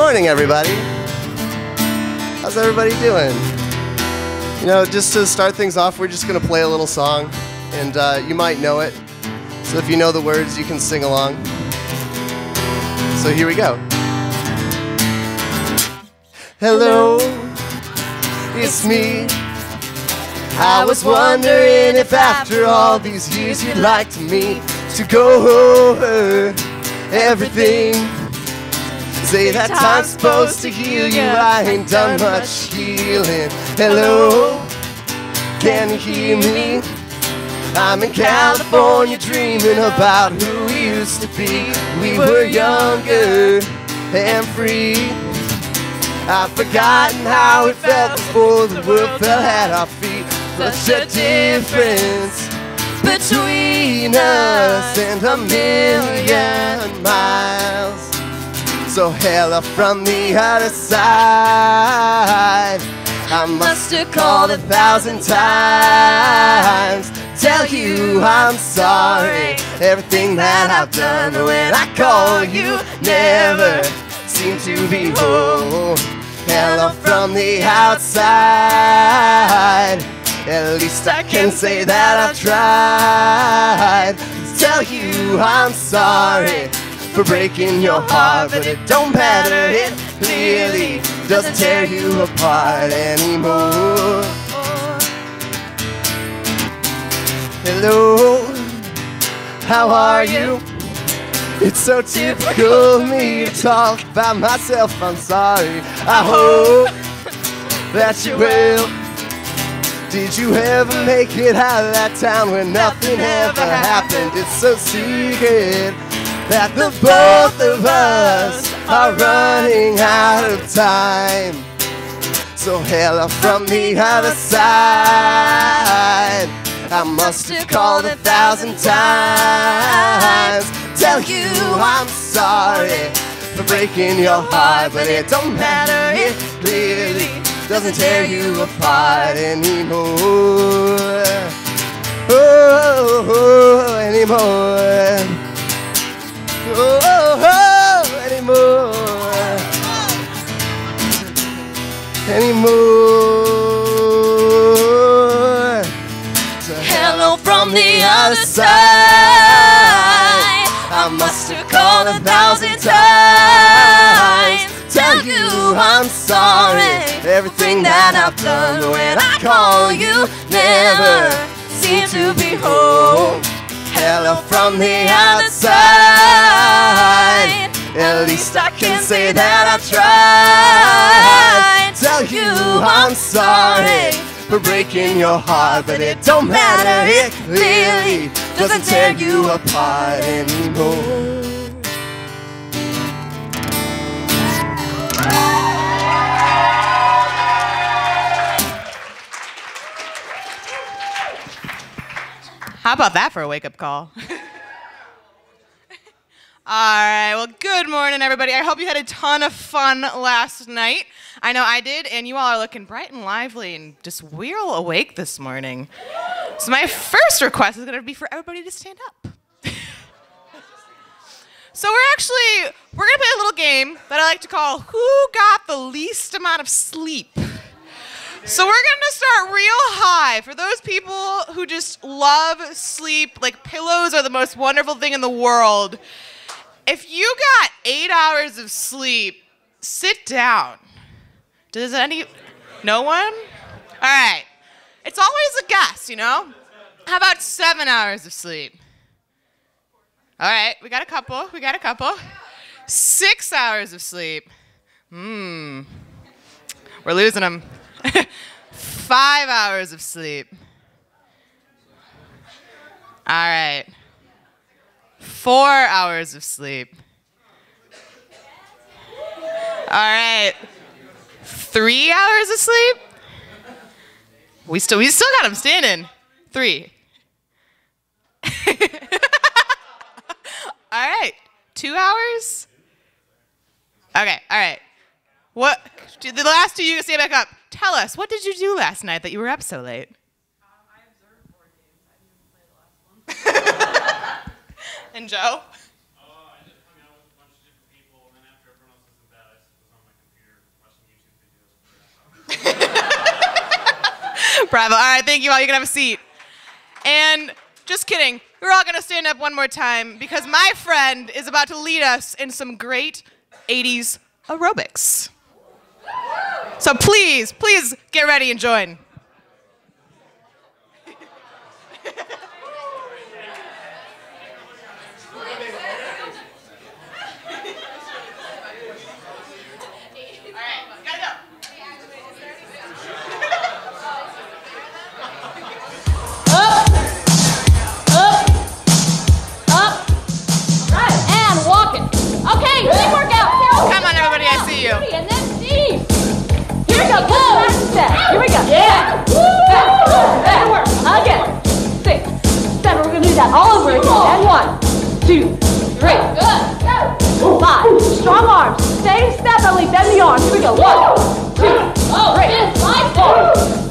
morning, everybody. How's everybody doing? You know, just to start things off, we're just going to play a little song, and you might know it. So if you know the words, you can sing along. So here we go. Hello, it's me. I was wondering if after all these years you'd like me to go over everything. Say that time's supposed to heal you, I ain't done much healing. Hello, can you hear me? I'm in California dreaming about who we used to be. We were younger and free. I've forgotten how it felt before the world fell at our feet. Such a difference between us and a million miles. So hello from the other side. I must have called 1,000 times. Tell you I'm sorry. Everything that I've done when I call you never seem to be whole. Hello from the outside. At least I can say that I've tried. Tell you I'm sorry for breaking your heart, but it don't matter, it really doesn't tear you apart anymore. Hello, how are you? It's so typical of me to talk about myself, I'm sorry. I hope that you will. Did you ever make it out of that town where nothing ever happened? It's so secret that the both of us are running out of time. So hello from the other side. I must have called 1,000 times. Tell you I'm sorry for breaking your heart, but it don't matter, it really doesn't tear you apart anymore. Oh, anymore. Oh, anymore. Anymore. So hello from the other side. I must have called 1,000 times. Tell you I'm sorry. Everything that I've done when I call you never seem to be whole. Hello from the outside. At least I can say that I've tried. Tell you I'm sorry for breaking your heart, but it don't matter, it really doesn't tear you apart anymore. How about that for a wake-up call? All right, well, good morning, everybody. I hope you had a ton of fun last night. I know I did, and you all are looking bright and lively and just real awake this morning. So my first request is going to be for everybody to stand up. So we're going to play a little game that I like to call Who Got the Least Amount of Sleep? So we're going to start real high. For those people who just love sleep, like pillows are the most wonderful thing in the world. If you got 8 hours of sleep, sit down. No one? All right. It's always a guess, you know? How about 7 hours of sleep? All right, we got a couple. 6 hours of sleep. We're losing them. 5 hours of sleep. All right. 4 hours of sleep. All right. 3 hours of sleep. We still got them standing. 3. All right. 2 hours. Okay. All right. What? The last two, you stand back up. Tell us, what did you do last night that you were up so late? I observed board games. I didn't play the last one. And Joe? I just hung out with a bunch of different people, and then after everyone else was in bed, I just was on Bravo. All right, thank you all. You can have a seat. And just kidding. We're all going to stand up one more time because my friend is about to lead us in some great 80s aerobics. So please get ready and join. And then Steve. Here we go. Back step. Here we go. Yeah. That works. Again. 6, 7. We're gonna do that all over again. And 1, 2, 3. Good. 5. Strong arms. Same step, Ellie. Bend the arms. Here we go. 1, 2, 3, 4,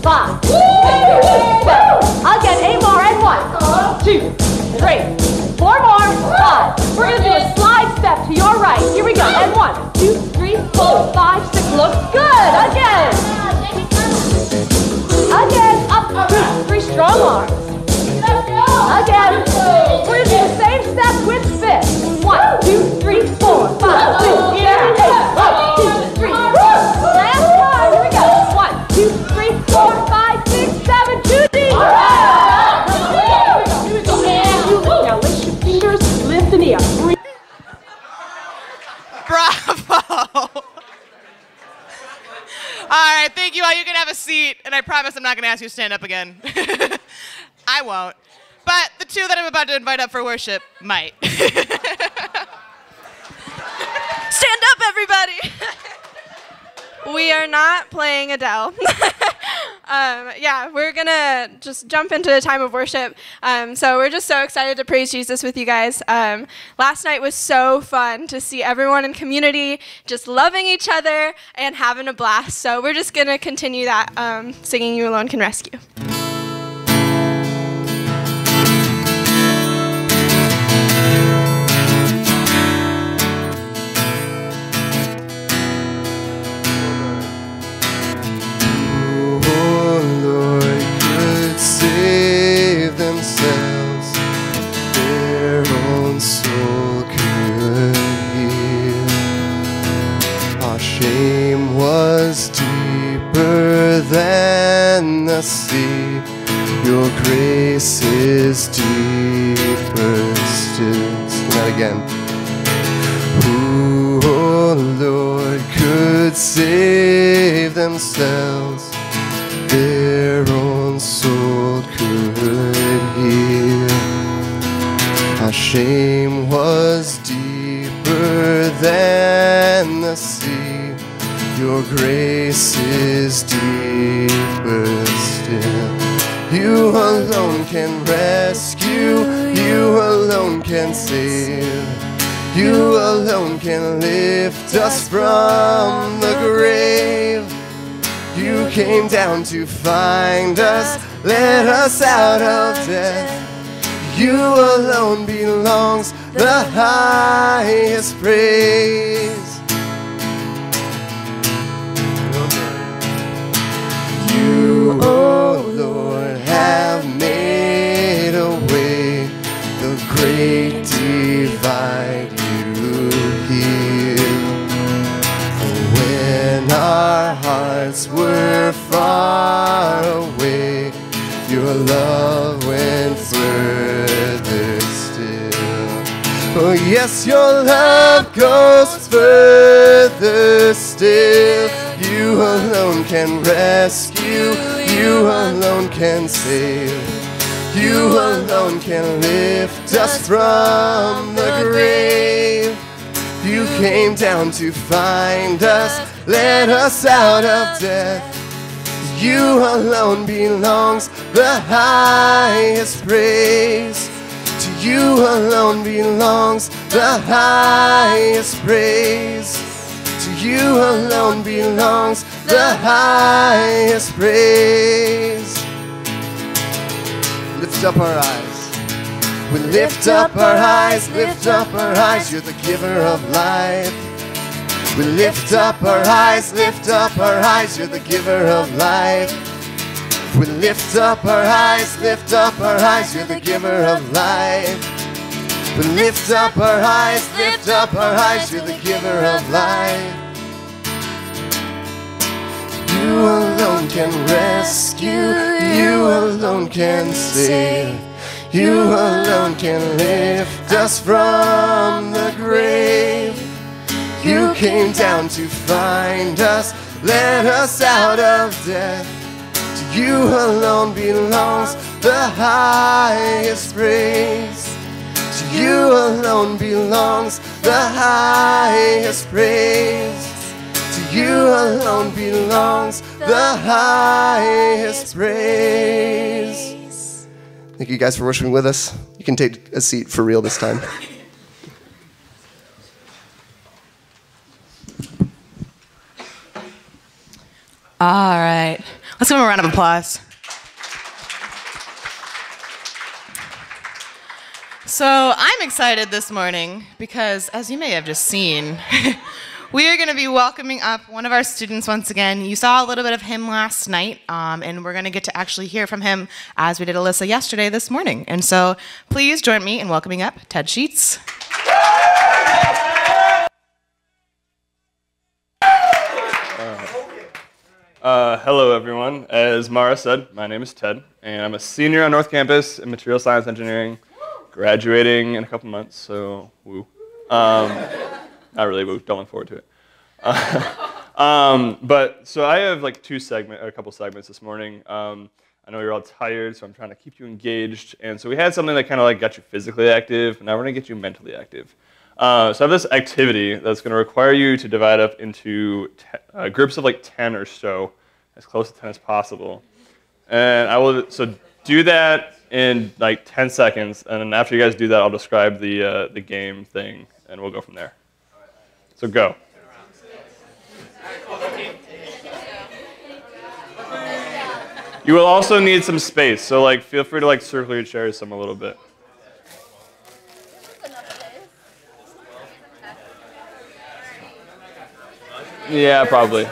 5, 6, 7. Again. 8 more. And 1, 2, 3, 4 more. 5. We're gonna do a slide step to your right. Here we go. And 1, 2, 3, 4, 5, 6. Looks good. Again. Again. Up. 2, 3 strong arms. Again. We're going to do the same step with fists. 1, 2, 3, 4, 5, 6, 7, 8. 1, 2, 3. Last time. Here we go. 1, 2, 3, 4, 5, 6, 7. 2 deep. Here we go. Now lift your fingers. Lift the knee up. Bravo. All right, thank you all. You can have a seat, and I promise I'm not going to ask you to stand up again. I won't. But the two that I'm about to invite up for worship might. Stand up, everybody. We are not playing Adele. Yeah, we're going to just jump into a time of worship. So we're just so excited to praise Jesus with you guys. Last night was so fun to see everyone in community just loving each other and having a blast. So we're just going to continue that singing You Alone Can Rescue. Themselves, their own soul could heal. Our shame was deeper than the sea. Your grace is deeper still. Sing that again. Who, oh Lord, could save themselves? Their own soul could heal. Our shame was deeper than the sea. Your grace is deeper still. You alone can rescue. You alone can save. You alone can lift us from the grave. You came down to find us, let us out of death. You alone belongs the highest praise. You, oh Lord, have made a way, the great divide you heal. For when our hearts were far away, your love went further still. Oh yes, your love goes further still. You alone can rescue. You alone can save. You alone can lift us from the grave. You came down to find us, let us out of death. You alone belongs the highest praise. To you alone belongs the highest praise. To you alone belongs the highest praise. Lift up our eyes. We lift up our eyes, lift up our eyes. You're the giver of life. We lift up our eyes, lift up our eyes. You're the giver of life. We lift up our eyes, you're the giver of life. We lift up our eyes, you're the giver of life. You alone can rescue, you alone can save. You alone can lift us from the grave. You came down to find us, let us out of death. To you alone belongs the highest praise. To you alone belongs the highest praise. To you alone belongs the highest praise. Thank you guys for worshiping with us. You can take a seat for real this time. All right. Let's give him a round of applause. So I'm excited this morning because, as you may have just seen, we are going to be welcoming up one of our students once again. You saw a little bit of him last night, and we're going to get to actually hear from him as we did Alyssa yesterday this morning. And so please join me in welcoming up Ted Sheets. Hello, everyone. As Mara said, my name is Ted, and I'm a senior on North Campus in Material Science Engineering, graduating in a couple months, so woo. Not really woo, don't look forward to it. So I have like a couple segments this morning. I know you're all tired, so I'm trying to keep you engaged. And so we had something that kind of like got you physically active, and now we're gonna get you mentally active. So I have this activity that's gonna require you to divide up into groups of like 10 or so, as close to 10 as possible. And I will, so do that in like 10 seconds, and then after you guys do that, I'll describe the game thing, and we'll go from there. So go. You will also need some space, so like feel free to like circle your chairs some a little bit. Yeah, probably.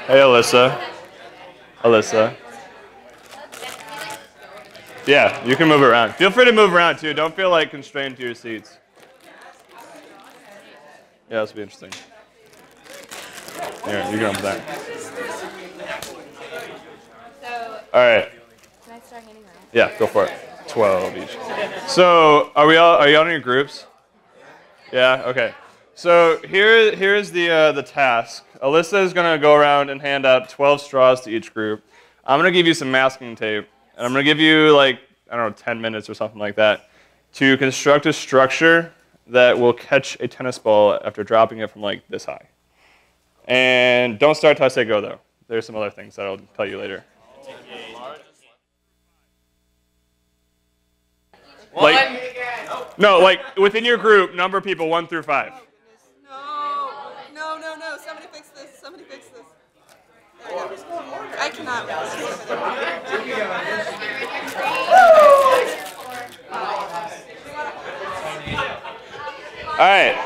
Hey, Alyssa. Alyssa. Yeah, you can move around. Feel free to move around too. Don't feel like constrained to your seats. Yeah, this will be interesting. Here, you can open that. All right. Can I start handing around? Yeah, go for it. 12 each. So, are you all in your groups? Yeah. Okay. So here's the task. Alyssa is gonna go around and hand out 12 straws to each group. I'm gonna give you some masking tape, and I'm gonna give you like, I don't know, 10 minutes or something like that to construct a structure that will catch a tennis ball after dropping it from like this high. And don't start till I say go though. There's some other things that I'll tell you later. Like within your group, number people 1 through 5. No. Somebody fix this. There we go. I cannot. All right.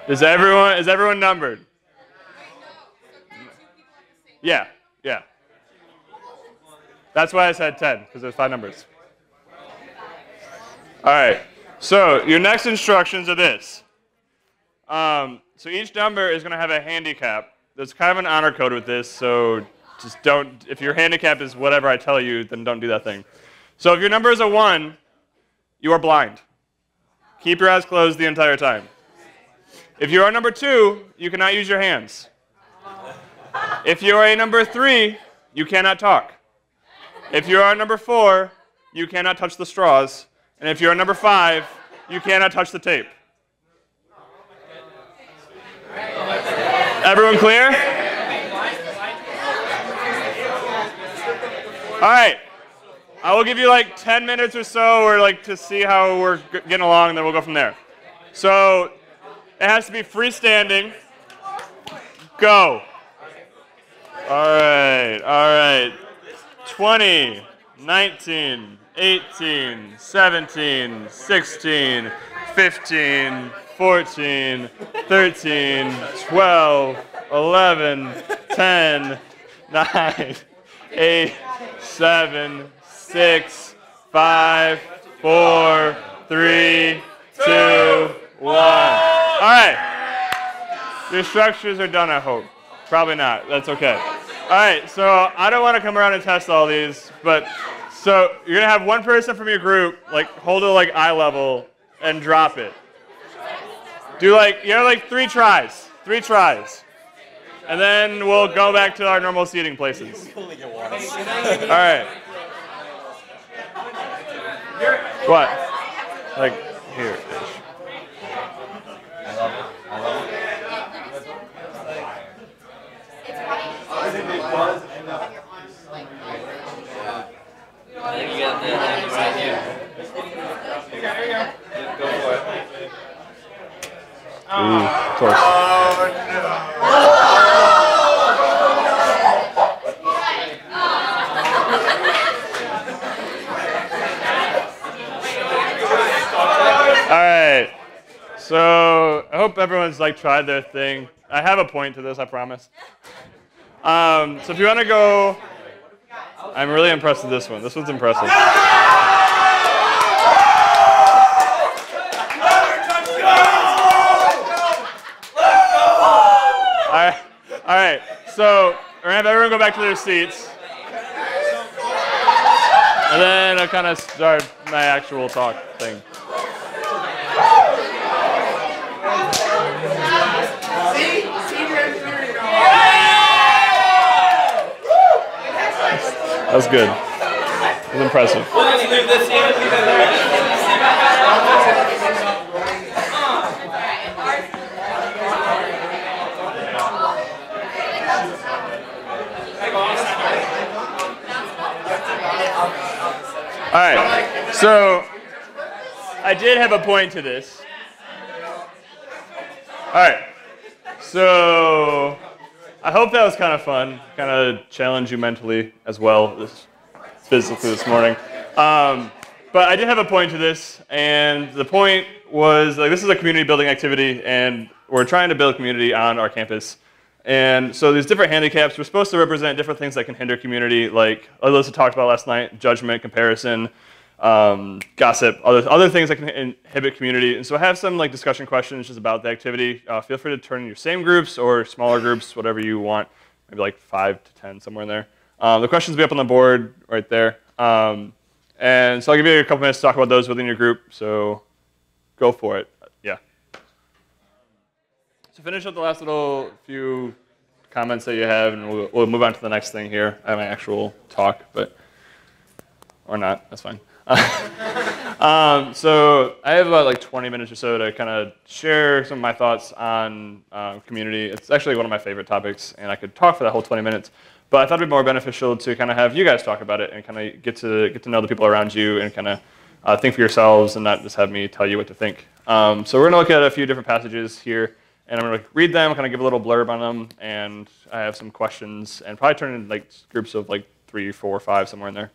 Is everyone numbered? Yeah. That's why I said 10, because there's 5 numbers. All right. So your next instructions are this. So each number is going to have a handicap. There's kind of an honor code with this, so just don't, if your handicap is whatever I tell you, then don't do that thing. So if your number is a 1, you are blind. Keep your eyes closed the entire time. If you are number 2, you cannot use your hands. If you are a number 3, you cannot talk. If you are number 4, you cannot touch the straws. And if you're number 5, you cannot touch the tape. Everyone clear? All right. I will give you like 10 minutes or so, or like to see how we're getting along, and then we'll go from there. So it has to be freestanding. Go. All right. 20, 19, 18, 17, 16, 15, 14, 13, 12, 11, 10, 9, 8, 7, 6, 5, 4, 3, 2, 1. All right. Your structures are done, I hope. Probably not. That's okay. All right, so I don't want to come around and test all these, but so you're going to have one person from your group, like, hold it like eye level and drop it. Do like, you know, like 3 tries. 3 tries. And then we'll go back to our normal seating places. All right. What? Like here-ish. I think you got that right here. Go for it. Ooh, close. All right. So I hope everyone's like tried their thing. I have a point to this, I promise. So if you want to go, I'm really impressed with this one. This one's impressive. All right. So we're gonna have everyone go back to their seats, and then I'll kind of start my actual talk thing. That was good. That was impressive. We'll just leave this here. All right, so I did have a point to this. All right, so I hope that was kind of fun, kind of challenge you mentally as well, physically this morning. But I did have a point to this, and the point was like this is a community building activity, and we're trying to build community on our campus. And so these different handicaps, we're supposed to represent different things that can hinder community, like Alyssa talked about last night, judgment, comparison, gossip, other things that can inhibit community. And so I have some like discussion questions just about the activity. Feel free to turn in your same groups or smaller groups, whatever you want, maybe like 5 to 10, somewhere in there. The questions will be up on the board right there. And so I'll give you a couple minutes to talk about those within your group, so go for it. Yeah. So finish up the last little few comments that you have, and we'll move on to the next thing here. I have my actual talk, but or not, that's fine. So I have about like 20 minutes or so to kind of share some of my thoughts on community. It's actually one of my favorite topics, and I could talk for that whole 20 minutes. But I thought it'd be more beneficial to kind of have you guys talk about it and kind of get to know the people around you and kind of think for yourselves and not just have me tell you what to think. So we're going to look at a few different passages here. And I'm going to read them, kind of give a little blurb on them, and I have some questions, and probably turn in like groups of like 3, 4, 5, somewhere in there.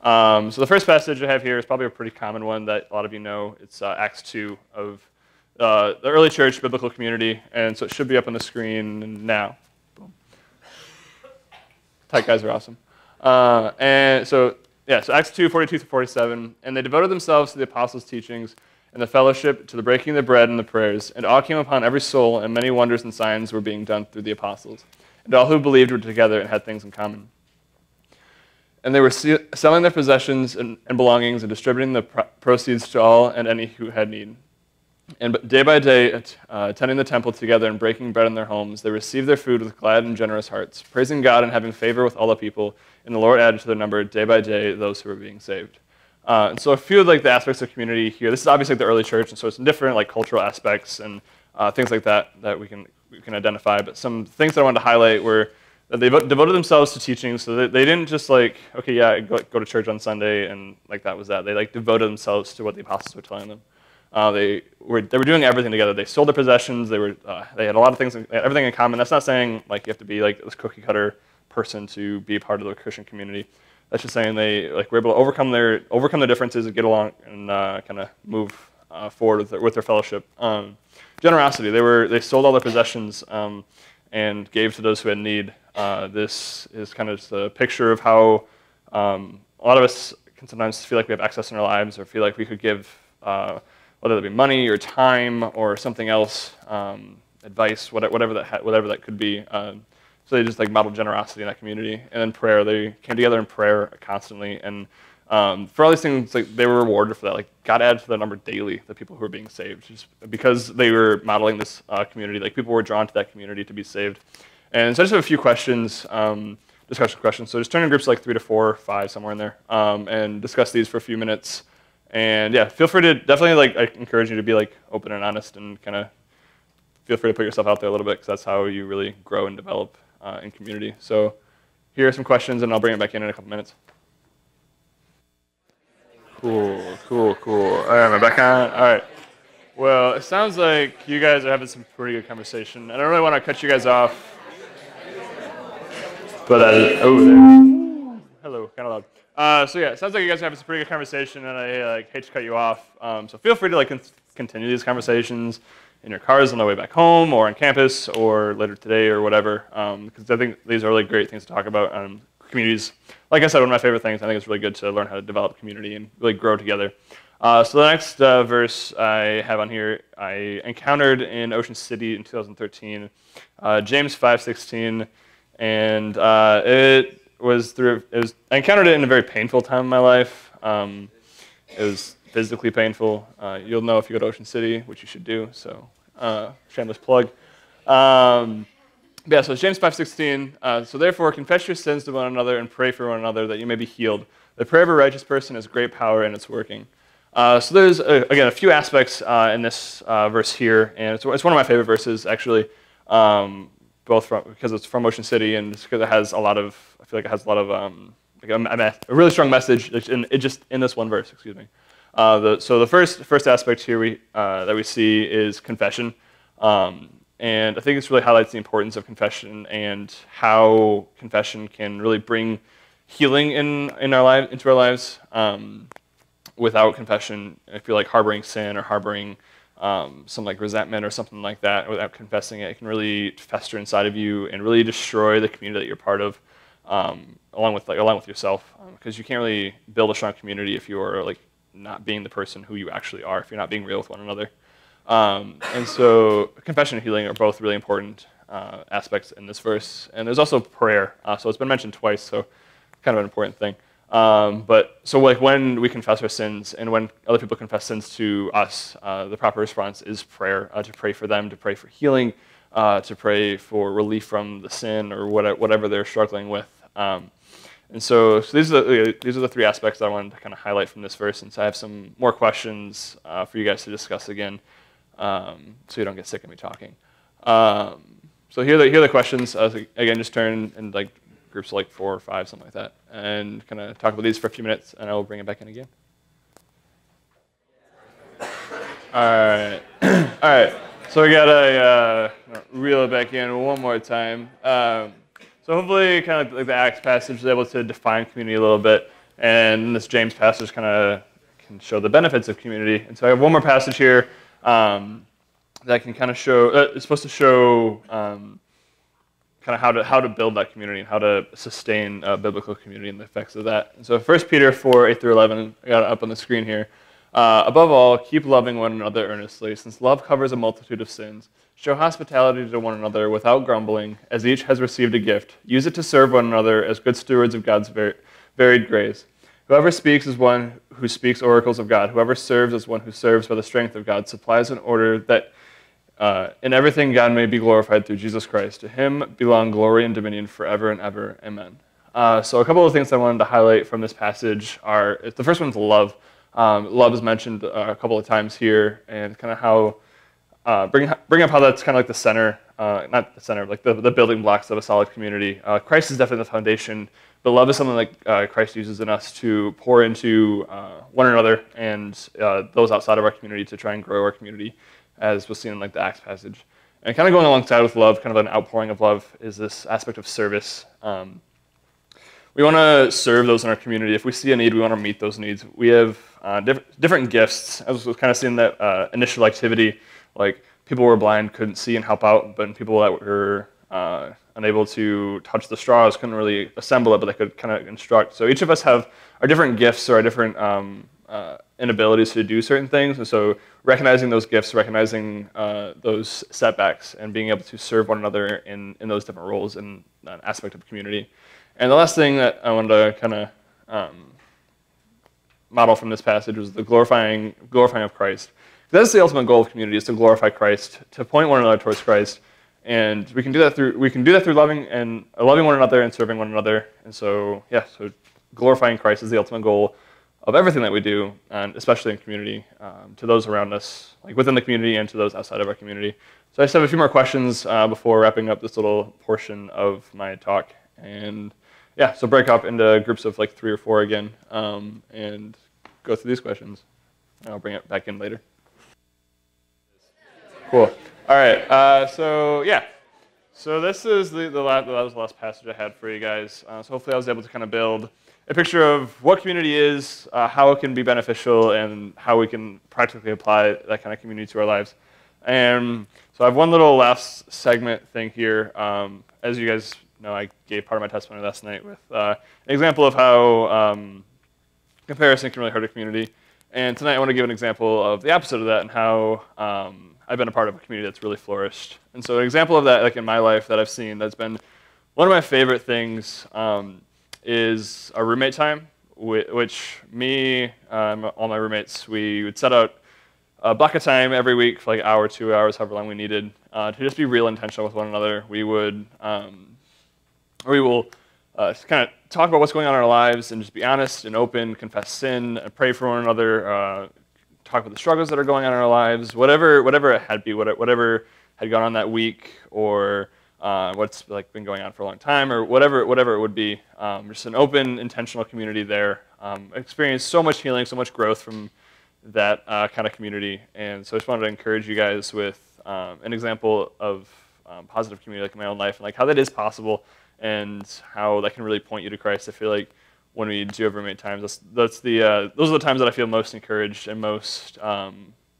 So the first passage I have here is probably a pretty common one that a lot of you know. It's Acts 2 of the early church biblical community, and so it should be up on the screen now. Boom. Tight guys are awesome. And so Acts 2, 42 through 47, and they devoted themselves to the apostles' teachings and the fellowship, to the breaking of the bread and the prayers. And awe came upon every soul, and many wonders and signs were being done through the apostles. And all who believed were together and had things in common. And they were selling their possessions and belongings and distributing the proceeds to all and any who had need. And day by day, attending the temple together and breaking bread in their homes, they received their food with glad and generous hearts, praising God and having favor with all the people. And the Lord added to their number day by day those who were being saved. And so a few of like the aspects of community here. This is obviously like the early church, and so it's different like cultural aspects and things like that we can identify. But some things that I wanted to highlight were that they devoted themselves to teaching. So they didn't just like, okay, yeah, go to church on Sunday and like that was that. They like devoted themselves to what the apostles were telling them. They were doing everything together. They sold their possessions. They had a lot of things, everything in common. That's not saying like you have to be like this cookie cutter person to be a part of the Christian community. That's just saying they like were able to overcome their differences and get along and kind of move forward with their fellowship. Generosity. They sold all their possessions, and gave to those who had need. This is kind of just a picture of how a lot of us can sometimes feel like we have excess in our lives, or feel like we could give, whether it be money or time or something else, advice, whatever that could be. So they just like modeled generosity in that community, and then prayer. They came together in prayer constantly, and for all these things, like they were rewarded for that. Like God added to the number daily the people who were being saved, just because they were modeling this community. Like people were drawn to that community to be saved. And so I just have a few questions, discussion questions. So just turn in groups like 3 to 4, 5, somewhere in there, and discuss these for a few minutes. And yeah, feel free to definitely I encourage you to be like open and honest, and kind of feel free to put yourself out there a little bit, because that's how you really grow and develop in community. So here are some questions, and I'll bring it back in a couple minutes. Cool. All right, am I back on? All right. Well, it sounds like you guys are having some pretty good conversation. I don't really want to cut you guys off, but oh, there. Hello, kind of loud. So yeah, it sounds like you guys are having some pretty good conversation, and I hate to cut you off. So feel free to continue these conversations in your cars on the way back home, or on campus, or later today, or whatever. Because I think these are really great things to talk about. Communities, like I said, one of my favorite things. I think it's really good to learn how to develop community and really grow together. So the next verse I have on here, I encountered in Ocean City in 2013, James 5:16, and I encountered it in a very painful time in my life. It was physically painful. You'll know if you go to Ocean City, which you should do. So shameless plug. Yeah, so it's James 5:16. So therefore, confess your sins to one another and pray for one another that you may be healed. The prayer of a righteous person has great power, and it's working. So there's, again, a few aspects in this verse here, and it's one of my favorite verses, actually, both because it's from Ocean City, and just because it has a lot of, I feel like it has a lot of, a really strong message in this one verse, excuse me. So the first aspect here that we see is confession. And I think this really highlights the importance of confession, and how confession can really bring healing into our lives. Without confession, if you're harboring sin or harboring some resentment or something like that, without confessing it, it can really fester inside of you and really destroy the community that you're part of, along with yourself. Because you can't really build a strong community if you're not being the person who you actually are, if you're not being real with one another. And so confession and healing are both really important aspects in this verse. And there's also prayer. So it's been mentioned twice, so kind of an important thing. But when we confess our sins, and when other people confess sins to us, the proper response is prayer, to pray for them, to pray for healing, to pray for relief from the sin or whatever they're struggling with. And so these are the three aspects that I wanted to kind of highlight from this verse. And so I have some more questions for you guys to discuss again, so you don't get sick of me talking. So here are the questions. Again, just turn and groups of 4 or 5, something like that, and kind of talk about these for a few minutes, and I will bring it back in again. All right. All right. So we gotta reel it back in one more time. So hopefully, kind of the Acts passage is able to define community a little bit, and this James passage kind of can show the benefits of community. And so I have one more passage here that can kind of show. It's supposed to show kind of how to build that community and how to sustain biblical community and the effects of that. And so 1 Peter 4, 8 through 11, I got it up on the screen here. Above all, keep loving one another earnestly, since love covers a multitude of sins. Show hospitality to one another without grumbling, as each has received a gift. Use it to serve one another as good stewards of God's varied grace. Whoever speaks is one who speaks oracles of God. Whoever serves is one who serves by the strength of God, supplies an order that in everything God may be glorified through Jesus Christ. To him belong glory and dominion forever and ever. Amen. So a couple of things I wanted to highlight from this passage are, the first one's love. Love is mentioned a couple of times here, and kind of how, bring up how that's kind of the center, not the center, the building blocks of a solid community. Christ is definitely the foundation, but love is something that Christ uses in us to pour into one another and those outside of our community to try and grow our community, as was seen in the Acts passage. And kind of going alongside with love, kind of an outpouring of love, is this aspect of service. We want to serve those in our community. If we see a need, we want to meet those needs. We have different gifts. As was kind of seeing that initial activity, people who were blind couldn't see and help out, but people that were unable to touch the straws, couldn't really assemble it, but they could kind of instruct. So each of us have our different gifts or our different inabilities to do certain things, and so recognizing those gifts, recognizing those setbacks, and being able to serve one another in those different roles in an aspect of community. And the last thing that I wanted to kind of model from this passage was the glorifying of Christ. That's the ultimate goal of community, is to glorify Christ, to point one another towards Christ. And we can do that through loving one another and serving one another. And so, yeah, so glorifying Christ is the ultimate goal of everything that we do, and especially in community, to those around us, like within the community and to those outside of our community. So I just have a few more questions before wrapping up this little portion of my talk. And yeah, so break up into groups of like 3 or 4 again, and go through these questions. And I'll bring it back in later. Cool. All right. So yeah. So this is that was the last passage I had for you guys. So hopefully I was able to kind of build a picture of what community is, how it can be beneficial, and how we can practically apply that kind of community to our lives. And so I have one little last segment thing here. As you guys know, I gave part of my testimony last night with an example of how comparison can really hurt a community. And tonight I want to give an example of the opposite of that, and how I've been a part of a community that's really flourished. And so an example of that, like in my life, that I've seen that's been one of my favorite things is our roommate time, which me and all my roommates, we would set out a block of time every week for like an hour, 2 hours, however long we needed, to just be real intentional with one another. We will kind of talk about what's going on in our lives and just be honest and open, confess sin, and pray for one another, talk about the struggles that are going on in our lives, whatever it had be, whatever had gone on that week, or what's like been going on for a long time, or whatever it would be. Just an open, intentional community there. Experienced so much healing, so much growth from that kind of community. And so I just wanted to encourage you guys with an example of positive community, like in my own life, and like how that is possible, and how that can really point you to Christ. I feel like when we do have roommate times, those are the times that I feel most encouraged and most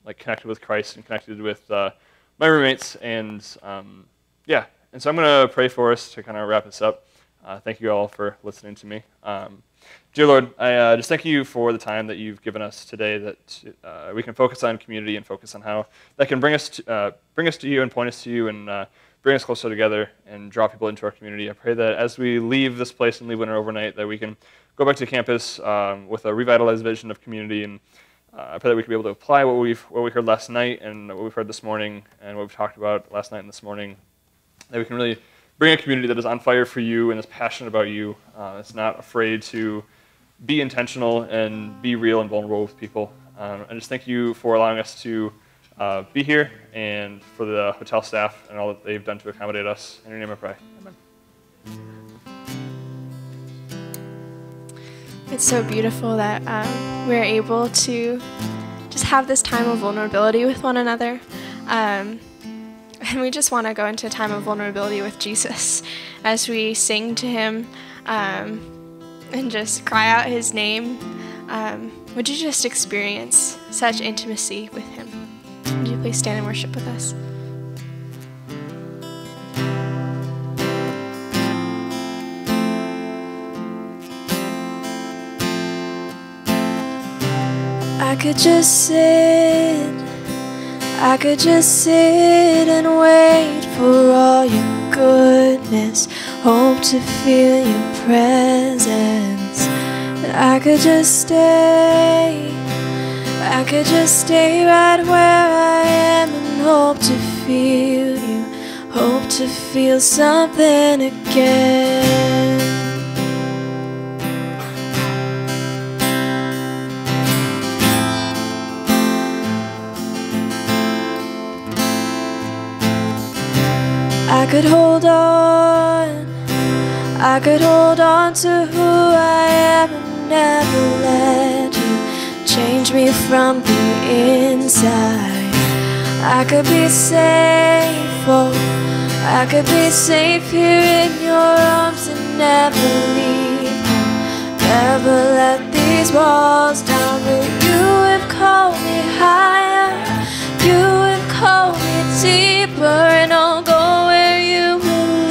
like connected with Christ and connected with my roommates. And yeah, and so I'm going to pray for us to kind of wrap this up. Thank you all for listening to me. Dear Lord, I just thank you for the time that you've given us today, that we can focus on community and focus on how that can bring us to you and point us to you, and bring us closer together and draw people into our community. I pray that as we leave this place and leave Winter overnight, that we can go back to campus with a revitalized vision of community. And I pray that we can be able to apply what we heard last night and what we've heard this morning and what we've talked about last night and this morning, that we can really bring a community that is on fire for you and is passionate about you. It's not afraid to be intentional and be real and vulnerable with people. And just thank you for allowing us to be here, and for the hotel staff and all that they've done to accommodate us. In your name I pray. Amen. It's so beautiful that we're able to just have this time of vulnerability with one another. And we just want to go into a time of vulnerability with Jesus as we sing to him and just cry out his name. Would you just experience such intimacy with him? Would you please stand and worship with us? I could just sit and wait for all your goodness, hope to feel your presence. But I could just stay right where I am and hope to feel you, hope to feel something again. I could hold on to who I am and never let you change me from the inside. I could be safe, oh, I could be safe here in your arms and never leave. Never let these walls down, but you have called me higher. You have called me deeper, and I'll go where you will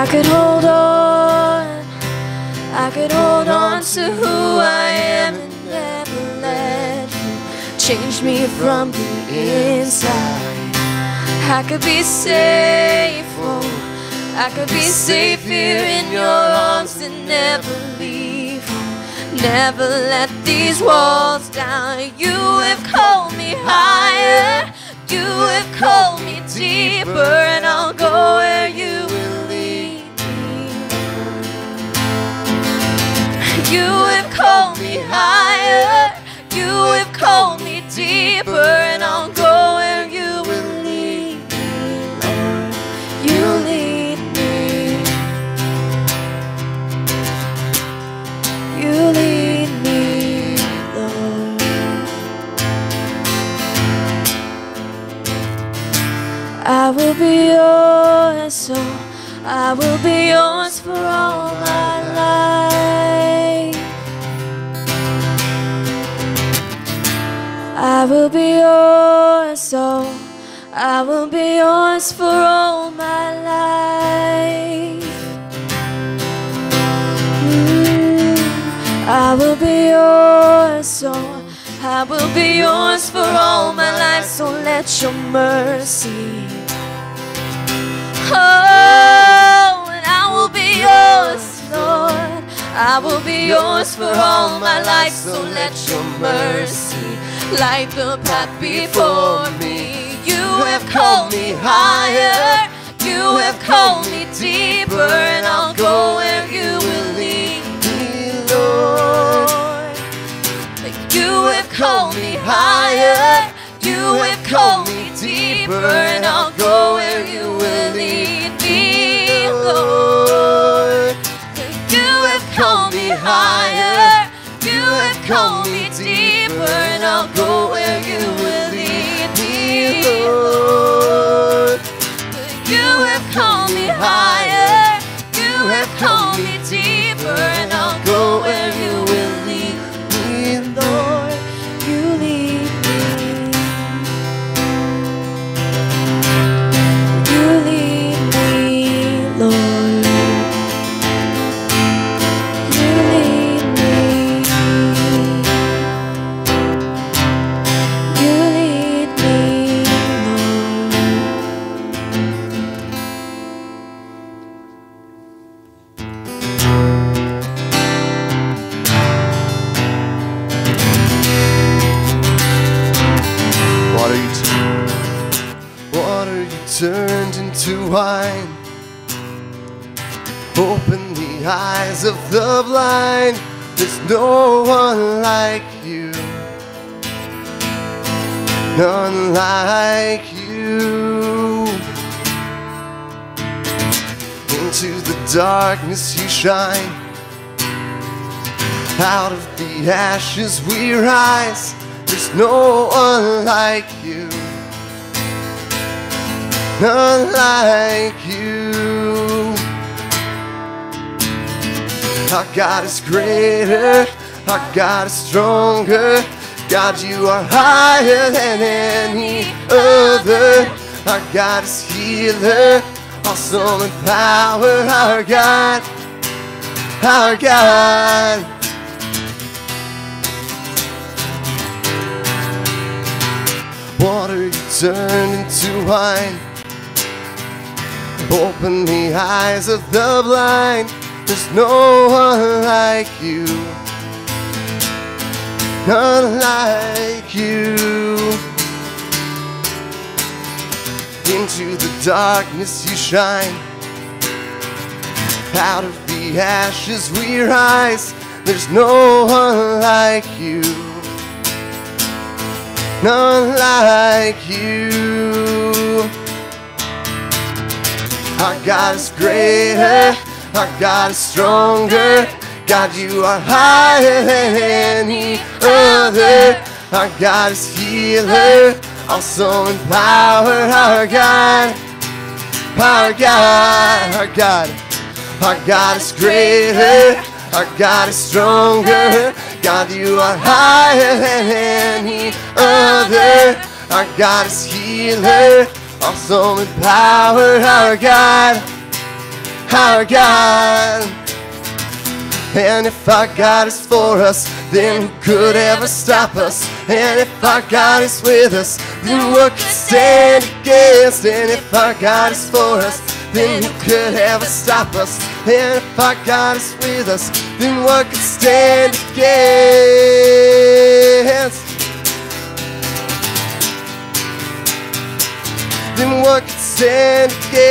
I could hold on, I could hold on to who I am and never let you change me from the inside. I could be safe, oh, I could be safe here in your arms and never leave home. Never let these walls down. You have called me higher, you have called me deeper, and I'll go where you will lead me. You have called me higher, you have called me deeper, and I'll go where you will lead me, Lord. You lead me. You lead me, Lord. I will be yours, so I will be yours for all my life. I will be yours, so I will be yours for all my life. I will be yours, so I will be yours for all my life. So let your mercy, oh, and I will be yours, Lord. I will be yours for all my life. So let your mercy light the path before me. You have called me higher, you have called me deeper, and I'll go where you will lead me, Lord. You have called me higher, you have called me deeper, and I'll go where you will lead me, Lord. You have called me higher, you have called me deeper, and I'll go where you will lead me, Lord. You have called me higher, you have called me deeper, and I'll go where you will lead me, Lord. You lead me. You lead me, Lord. You lead me. You lead me, Water you turned into wine. Open the eyes of the blind. There's no one like you. None like you. Into the darkness you shine. Out of the ashes we rise. There's no one like you. None like you. Our God is greater, our God is stronger. God, you are higher than any other. Our God is healer, awesome in power. Our God, our God. Water you turned into wine. Open the eyes of the blind. There's no one like you. None like you. Into the darkness you shine. Out of the ashes we rise. There's no one like you. None like you. Our God is greater, our God is stronger. God, you are higher than any other. Our God is healer, awesome in power. Our God, our God, our God. Our God is greater, our God is stronger. God, you are higher than any other. Our God is healer, awesome in power. Our God, our God. And if our God is for us, then who could ever stop us? And if our God is with us, then what could stand against? And if our God is for us, then who could ever stop us? And if our God is with us, then what could stand against? Then what could stand against?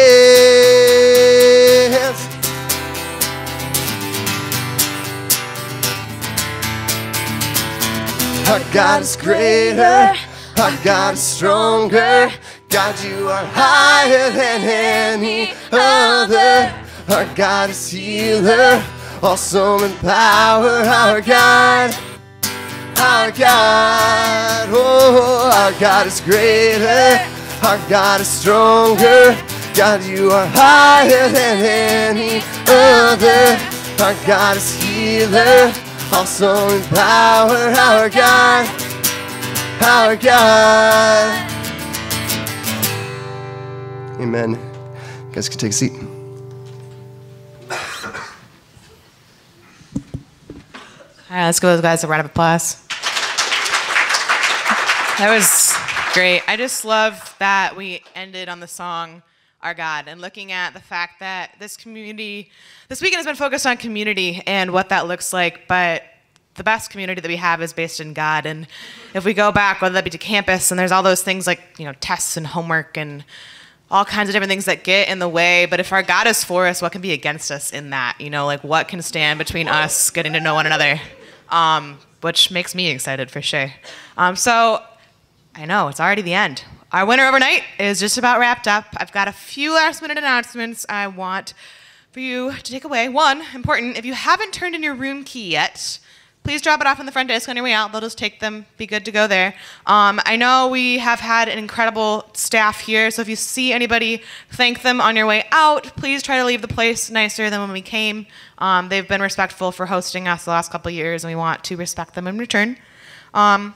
Our God is greater, our God is stronger. God, you are higher than any other. Our God is healer, awesome in power. Our God, oh, our God is greater, our God is stronger. God, you are higher than any other. Our God is healer, awesome in power. Our God, our God. Amen. You guys can take a seat. All right, let's give those guys a round of applause. That was great. I just love that we ended on the song, Our God, and looking at the fact that this weekend has been focused on community and what that looks like, but the best community that we have is based in God. And if we go back, whether that be to campus, and there's all those things like, tests and homework and all kinds of different things that get in the way, but if our God is for us, what can be against us in that? What can stand between us getting to know one another? Which makes me excited for sure. So I know it's already the end. Our winter overnight is just about wrapped up. I've got a few last minute announcements I want for you to take away. One, important, if you haven't turned in your room key yet, please drop it off on the front desk on your way out. They'll just take them, be good to go there. I know we have had an incredible staff here, so if you see anybody, thank them on your way out. Please try to leave the place nicer than when we came. They've been respectful for hosting us the last couple of years, and we want to respect them in return. A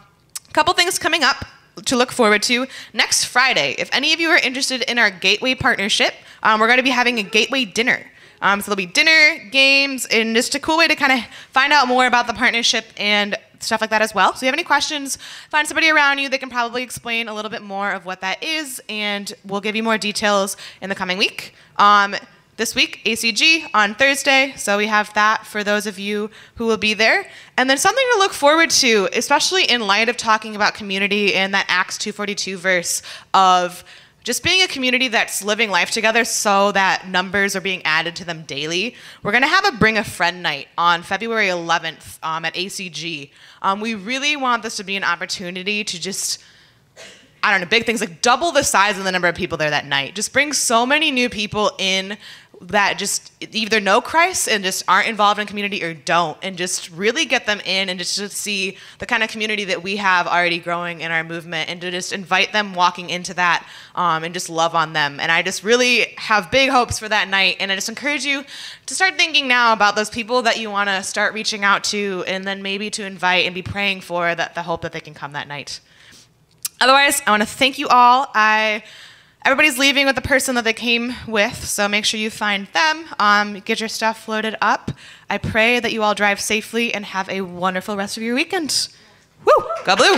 couple things coming up to look forward to. Next Friday, if any of you are interested in our Gateway partnership, we're going to be having a Gateway dinner. So there'll be dinner, games, and just a cool way to kind of find out more about the partnership and stuff like that as well. So if you have any questions, find somebody around you that can probably explain a little bit more of what that is, and we'll give you more details in the coming week. This week, ACG on Thursday, so we have that for those of you who will be there. And then something to look forward to, especially in light of talking about community in that Acts 2:42 verse of just being a community that's living life together so that numbers are being added to them daily. We're going to have a Bring a Friend night on February 11th at ACG. We really want this to be an opportunity to just, big things like double the size of the number of people there that night. Just bring so many new people in that just either know Christ and just aren't involved in community or don't, and just really get them in and just to see the kind of community that we have already growing in our movement, and to just invite them walking into that and just love on them. And I just really have big hopes for that night, and I just encourage you to start thinking now about those people that you want to start reaching out to, and then maybe to invite and be praying for that, the hope that they can come that night. Otherwise, I want to thank you all. Everybody's leaving with the person that they came with, so make sure you find them, get your stuff loaded up. I pray that you all drive safely and have a wonderful rest of your weekend. Woo! Go Blue!